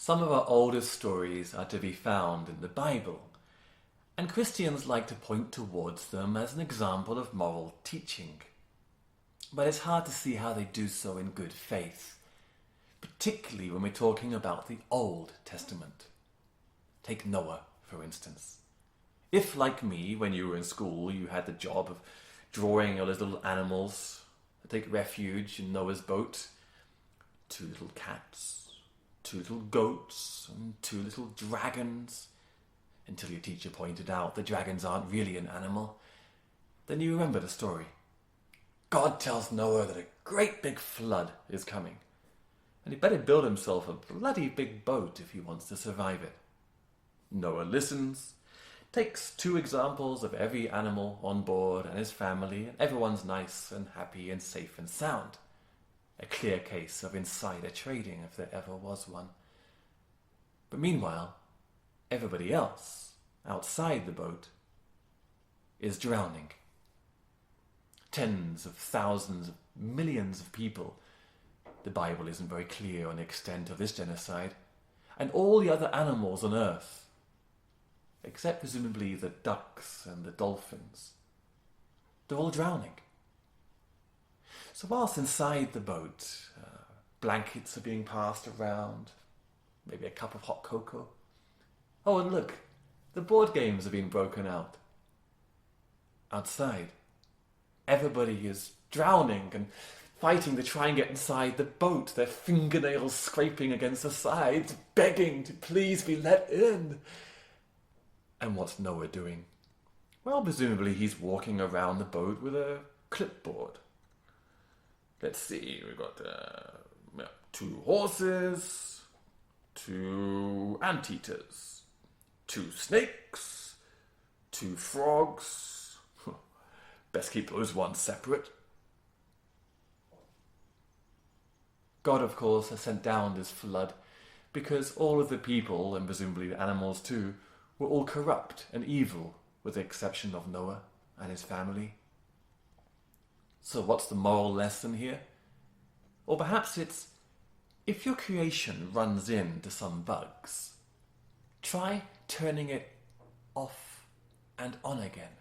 Some of our oldest stories are to be found in the Bible, and Christians like to point towards them as an example of moral teaching. But it's hard to see how they do so in good faith, particularly when we're talking about the Old Testament. Take Noah, for instance. If, like me, when you were in school, you had the job of drawing all those little animals that take refuge in Noah's boat, 2 little cats, 2 little goats, and 2 little dragons, until your teacher pointed out the dragons aren't really an animal, then you remember the story. God tells Noah that a great big flood is coming, and he better build himself a bloody big boat if he wants to survive it. Noah listens, takes 2 examples of every animal on board and his family, and everyone's nice and happy and safe and sound. A clear case of insider trading, if there ever was one. But meanwhile, everybody else, outside the boat, is drowning. Tens of thousands of millions of people. The Bible isn't very clear on the extent of this genocide. And all the other animals on earth, except presumably the ducks and the dolphins, they're all drowning. So whilst inside the boat, blankets are being passed around, maybe a cup of hot cocoa. Oh, and look, the board games have been broken out. Outside, everybody is drowning and fighting to try and get inside the boat, their fingernails scraping against the sides, begging to please be let in. And what's Noah doing? Well, presumably he's walking around the boat with a clipboard. Let's see, we've got 2 horses, 2 anteaters, 2 snakes, 2 frogs. Best keep those ones separate. God, of course, has sent down this flood because all of the people, and presumably the animals too, were all corrupt and evil, with the exception of Noah and his family. So what's the moral lesson here? Or perhaps it's, if your creation runs into some bugs, try turning it off and on again.